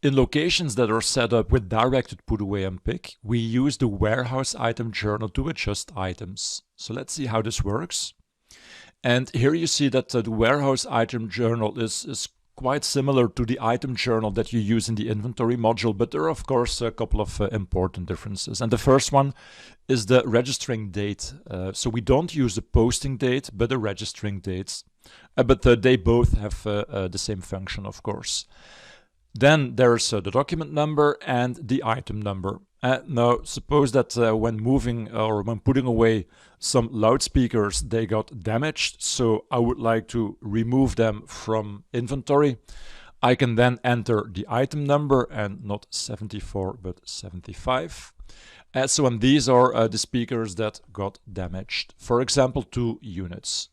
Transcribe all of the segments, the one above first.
In locations that are set up with directed put away and pick, we use the warehouse item journal to adjust items. So let's see how this works. And here you see that the warehouse item journal is quite similar to the item journal that you use in the inventory module, but there are of course a couple of important differences. And the first one is the registering date. So we don't use the posting date, but the registering dates. But they both have the same function, of course. Then there's the document number and the item number. Now, suppose that when moving or when putting away some loudspeakers, they got damaged, so I would like to remove them from inventory. I can then enter the item number, and not 74 but 75. So and these are the speakers that got damaged, for example 2 units.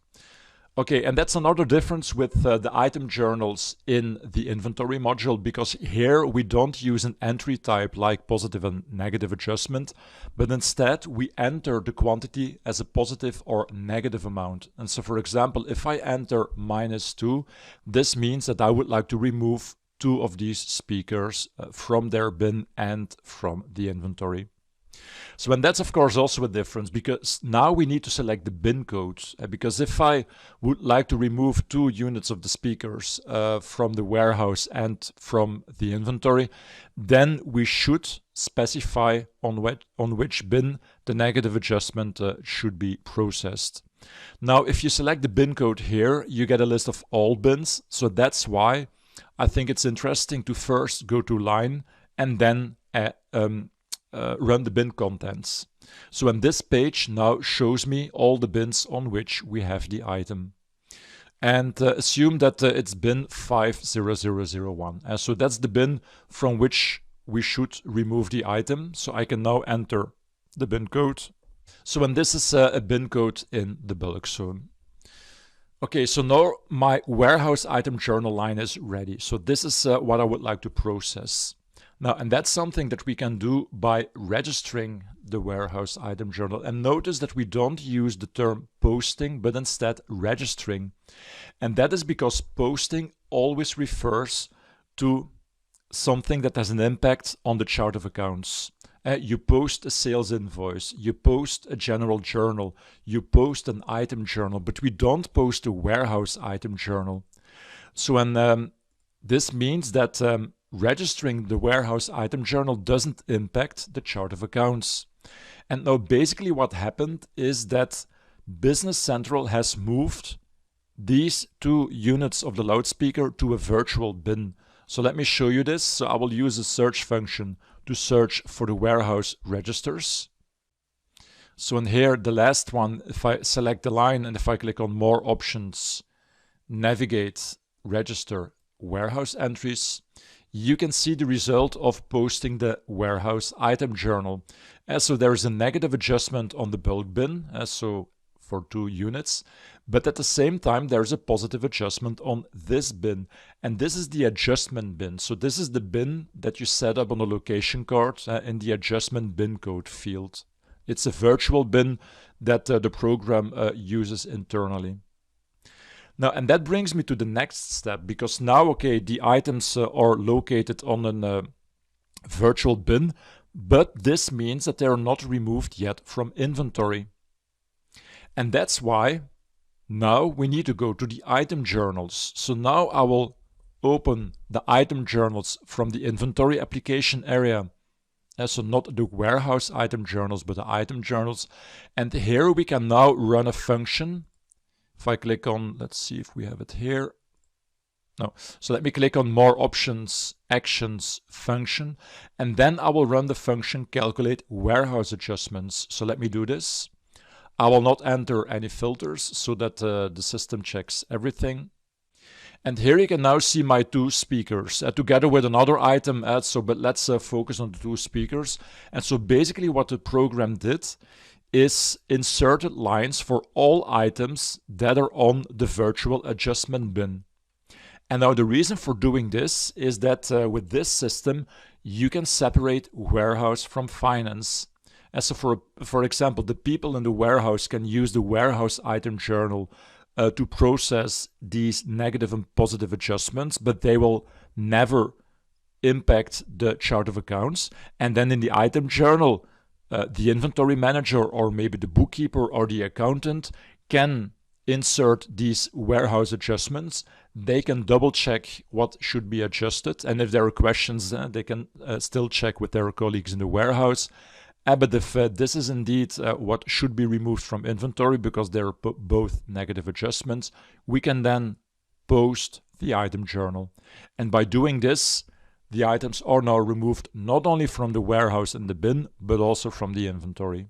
Okay, and that's another difference with the item journals in the inventory module, because here we don't use an entry type like positive and negative adjustment, but instead we enter the quantity as a positive or negative amount. And so, for example, if I enter -2, this means that I would like to remove 2 of these speakers from their bin and from the inventory. So, and that's of course also a difference, because now we need to select the bin code, because if I would like to remove 2 units of the speakers from the warehouse and from the inventory, then we should specify on which bin the negative adjustment should be processed. Now, if you select the bin code here, you get a list of all bins, so that's why I think it's interesting to first go to line and then run the bin contents. So and this page now shows me all the bins on which we have the item. And assume that it's bin 50001. So that's the bin from which we should remove the item. So I can now enter the bin code. So and this is a bin code in the bulk zone. Okay, so now my warehouse item journal line is ready. So this is what I would like to process. Now, and that's something that we can do by registering the warehouse item journal. And notice that we don't use the term posting, but instead registering. And that is because posting always refers to something that has an impact on the chart of accounts. You post a sales invoice, you post a general journal, you post an item journal, but we don't post a warehouse item journal. So, and this means that registering the warehouse item journal doesn't impact the chart of accounts. And now basically what happened is that Business Central has moved these 2 units of the loudspeaker to a virtual bin. So let me show you this. So I will use a search function to search for the warehouse registers. So in here, the last one, if I select the line and if I click on more options, navigate, register, warehouse entries, you can see the result of posting the warehouse item journal. So there is a negative adjustment on the bulk bin, so for 2 units, but at the same time there's a positive adjustment on this bin, and this is the adjustment bin. So this is the bin that you set up on the location card in the adjustment bin code field. It's a virtual bin that the program uses internally. Now, and that brings me to the next step, because now, okay, the items are located on a virtual bin, but this means that they are not removed yet from inventory. And that's why now we need to go to the item journals. So now I will open the item journals from the inventory application area. So not the warehouse item journals, but the item journals. And here we can now run a function. If I click on, let's see if we have it here. No. So let me click on more options, actions, function, and then I will run the function calculate warehouse adjustments. So let me do this. I will not enter any filters so that the system checks everything. And here you can now see my 2 speakers together with another item. But let's focus on the 2 speakers. And so basically what the program did is inserted lines for all items that are on the virtual adjustment bin. And now the reason for doing this is that with this system you can separate warehouse from finance. So for example, the people in the warehouse can use the warehouse item journal to process these negative and positive adjustments, but they will never impact the chart of accounts. And then in the item journal, the inventory manager or maybe the bookkeeper or the accountant can insert these warehouse adjustments. They can double check what should be adjusted, and if there are questions, they can still check with their colleagues in the warehouse. But if this is indeed what should be removed from inventory because they're both negative adjustments, we can then post the item journal. And by doing this, the items are now removed not only from the warehouse and the bin, but also from the inventory.